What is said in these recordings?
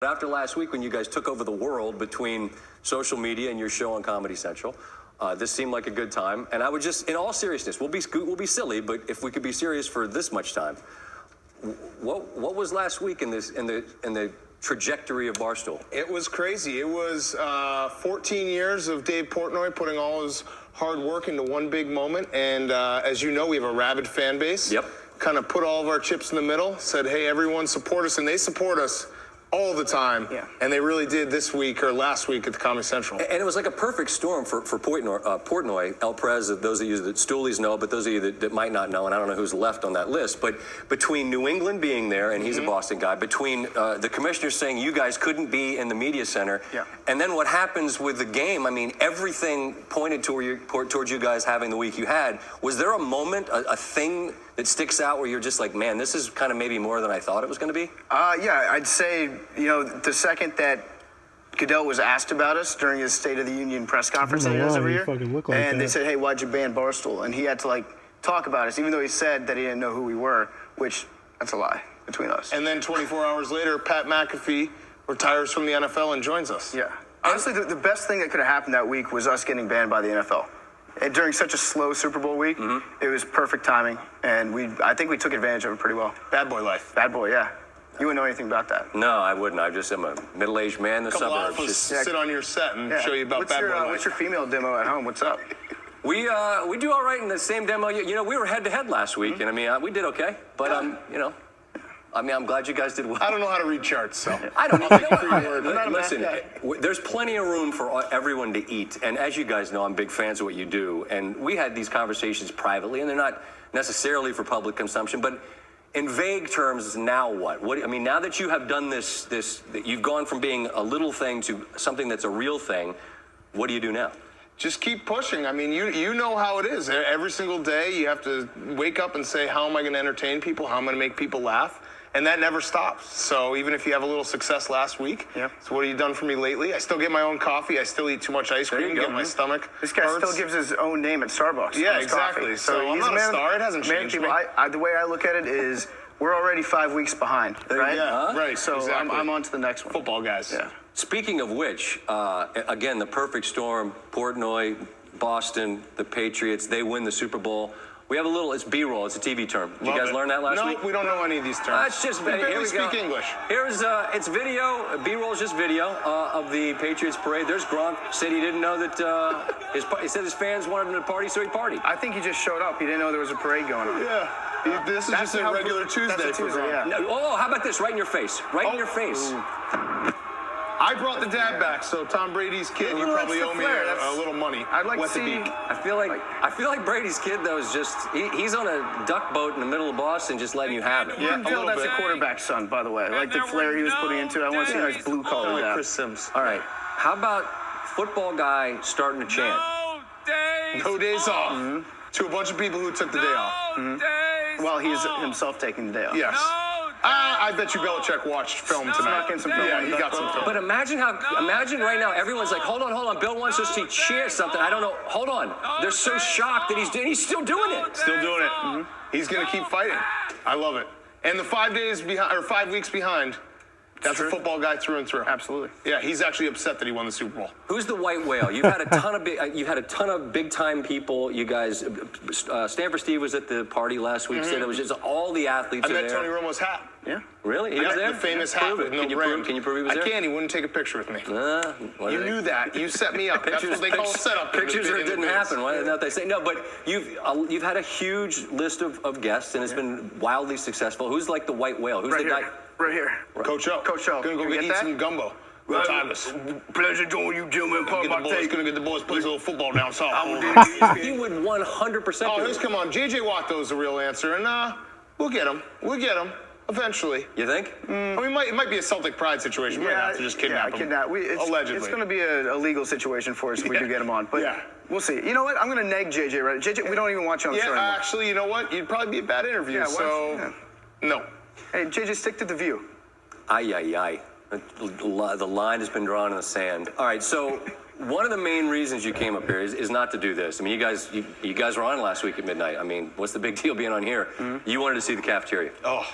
After last week when you guys took over the world between social media and your show on Comedy Central, this seemed like a good time. And I would just, in all seriousness, we'll be silly, but if we could be serious for this much time, what was last week in the trajectory of Barstool? It was crazy. It was 14 years of Dave Portnoy putting all his hard work into one big moment. And as you know, we have a rabid fan base. Yep. Kind of put all of our chips in the middle, said, hey, everyone support us. And they support us all the time. Yeah. And they really did this week or last week at the Comedy Central. And it was like a perfect storm for Portnoy, El Prez, those of you that Stoolies know, but those of you that might not know, and I don't know who's left on that list, but between New England being there, and he's a Boston guy, between the commissioner saying you guys couldn't be in the media center, and then what happens with the game, I mean, everything pointed towards you guys having the week you had. Was there a moment, a thing that sticks out where you're just like, man, this is kind of maybe more than I thought it was going to be? Yeah, I'd say, the second that Goodell was asked about us during his State of the Union press conference that he does every year, and they said, hey, why'd you ban Barstool? And he had to, talk about us, even though he said that he didn't know who we were, which, that's a lie between us. And then 24 hours later, Pat McAfee retires from the NFL and joins us. Yeah. Honestly, the best thing that could have happened that week was us getting banned by the NFL. And during such a slow Super Bowl week, it was perfect timing, and I think we took advantage of it pretty well. Bad boy life. Bad boy, yeah. You wouldn't know anything about that. No, I wouldn't. I just am a middle-aged man in the suburbs. Just sit on your set and show you about bad boy life. What's your female demo at home? What's up? We do all right in the same demo. We were head-to-head last week, and I mean, we did okay. But, I'm glad you guys did well. I don't know how to read charts, so. I don't know. Listen, there's plenty of room for everyone to eat. And as you guys know, I'm big fans of what you do. And we had these conversations privately, and they're not necessarily for public consumption. But in vague terms, now what? Now that you have done this, you've gone from being a little thing to something that's a real thing, what do you do now? Just keep pushing. I mean, you know how it is. Every single day, you have to wake up and say, how am I going to entertain people? How am I going to make people laugh? And that never stops. So even if you have a little success last week, so what have you done for me lately? I still get my own coffee. I still eat too much ice cream. Get my stomach. This guy still gives his own name at Starbucks. Yeah, exactly. Coffee. So I'm not a star. It hasn't changed me. The way I look at it is we're already 5 weeks behind, right? Yeah, right. So exactly. I'm on to the next one. Football guys. Yeah. Speaking of which, again, the perfect storm, Portnoy, Boston, the Patriots, they win the Super Bowl. We have it's B-roll. It's a TV term. Did you guys learn that last week? No, we don't know any of these terms. It's just video. Here we speak English. It's video. B-roll is just video of the Patriots parade. There's Gronk. Said he didn't know that he said his fans wanted him to party, so he partied. I think he just showed up. He didn't know there was a parade going on. Yeah. This is just a regular Tuesday for Gronk. Yeah. Oh, how about this? Right in your face. Right in your face. I brought the dad back, so Tom Brady's kid, you probably owe me a little money. I'd like to see. I feel like Brady's kid though is just he's on a duck boat in the middle of Boston, just letting you have it. Yeah, that's a quarterback's son, by the way. I like the flair he was putting into it. I want to see a nice blue collar. Like Chris Sims. All right, how about football guy starting to chant? No days off. To a bunch of people who took the day off. Well, he's himself taking the day off. Yes. I bet you Belichick watched film tonight. Yeah, he got some film. But imagine right now, everyone's like, hold on. Bill wants us to cheer something. I don't know. Hold on. They're so shocked that he's still doing it. Still doing it. He's going to keep fighting. I love it. And the 5 days behind, or 5 weeks behind, that's a football guy through and through. Absolutely. Yeah, he's actually upset that he won the Super Bowl. Who's the white whale? You've had a ton of big time people. You guys, Stanford Steve was at the party last week. Said it was just all the athletes. I bet Tony Romo's hat. Yeah. Really? He was there? The famous hat with no brand. Can you prove he was there? I can't. He wouldn't take a picture with me. You knew that. You set me up. That's what they call a setup. Pictures didn't happen. Why didn't they say no? But you've had a huge list of guests, and it's been wildly successful. Who's like the white whale? Who's the guy? Right here. Coach O. Gonna go eat some gumbo. Timeless. Pleasure doing you, gentlemen. Gonna get the boys play a little football down south. He would 100%. Oh, come on. J.J. Watt, though, is the real answer. And we'll get him. Eventually. You think? I mean, it might be a Celtic pride situation. We might have to just kidnap him. Allegedly. It's going to be a legal situation for us if we do get him on. But we'll see. You know what? I'm going to neg JJ, right? JJ, we don't even watch you on the show anymore. Actually, you know what? You'd probably be a bad interview. No. Hey, JJ, stick to the view. Aye. The line has been drawn in the sand. All right, so one of the main reasons you came up here is not to do this. I mean, you guys were on last week at midnight. I mean, what's the big deal being on here? You wanted to see the cafeteria. Oh,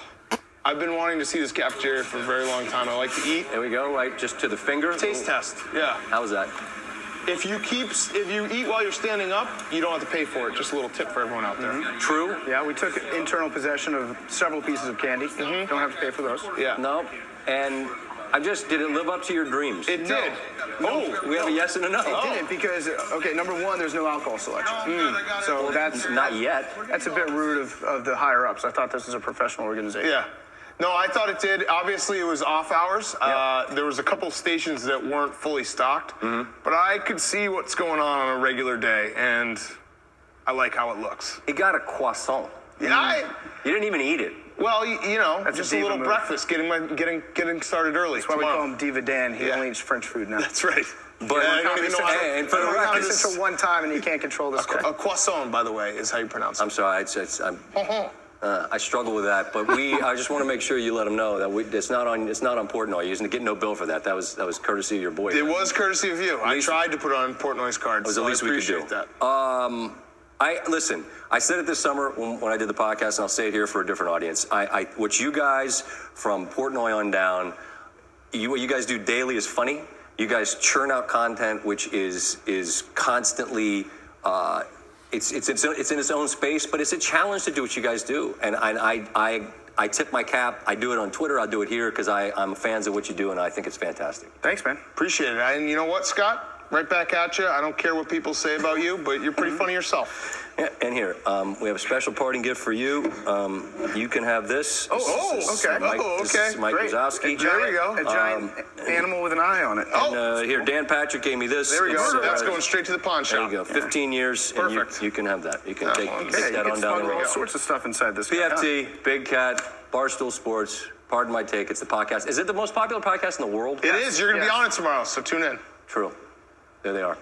I've been wanting to see this cafeteria for a very long time. I like to eat. There we go, right, just to the finger. Taste test. Yeah. How was that? If you eat while you're standing up, you don't have to pay for it. Just a little tip for everyone out there. True? Yeah, we took internal possession of several pieces of candy. Don't have to pay for those. Yeah. No. And did it live up to your dreams? It did. Oh, we have a yes and a no. It didn't because, number one, there's no alcohol selection. So that's Not yet. That's a bit rude of the higher ups. I thought this was a professional organization. Yeah. No, I thought it did. Obviously, it was off hours. There was a couple stations that weren't fully stocked, but I could see what's going on a regular day, and I like how it looks. He got a croissant. Yeah, You didn't even eat it. well, you know, That's just a a diva little move. breakfast, getting started early. That's why we call him Diva Dan. He Yeah. only eats French food now. That's right. But I don't even know how to- Hey, and for the I don't know how to record, It's for one time, and he can't control this guy. A croissant, by the way, is how you pronounce it. I'm sorry, I struggle with that, but I just want to make sure you let them know that it's not on Portnoy. You get no bill for that. That was courtesy of your boy. It was courtesy of you. I tried to put it on Portnoy's card. It was so the least I we could do. appreciate that. Listen. I said it this summer when I did the podcast, and I'll say it here for a different audience. What you guys from Portnoy on down, what you guys do daily is funny. You guys churn out content which is constantly. It's in its own space, but it's a challenge to do what you guys do, and I tip my cap. I do it on Twitter. I'll do it here because I'm fans of what you do, and I think it's fantastic. Thanks, man. Appreciate it. And you know what, Scott? Right back at you. I don't care what people say about you, but you're pretty funny yourself. Yeah, and here, we have a special parting gift for you. You can have this. Oh, This is okay. Mike, This is Mike Great. Wazowski. There we go. A giant animal with an eye on it. And, here, Dan Patrick gave me this. There we go. It's, That's going straight to the pawn There shop. you go. 15 years, and Perfect. you can have that. You can take Yeah, that you on can down the smuggle all road. sorts of stuff inside this. PFT, Big Cat, Barstool Sports. Pardon my take. It's the podcast. Is it the most popular podcast in the world? It is. You're going to Yes. be on it tomorrow, so tune in. True. There they are.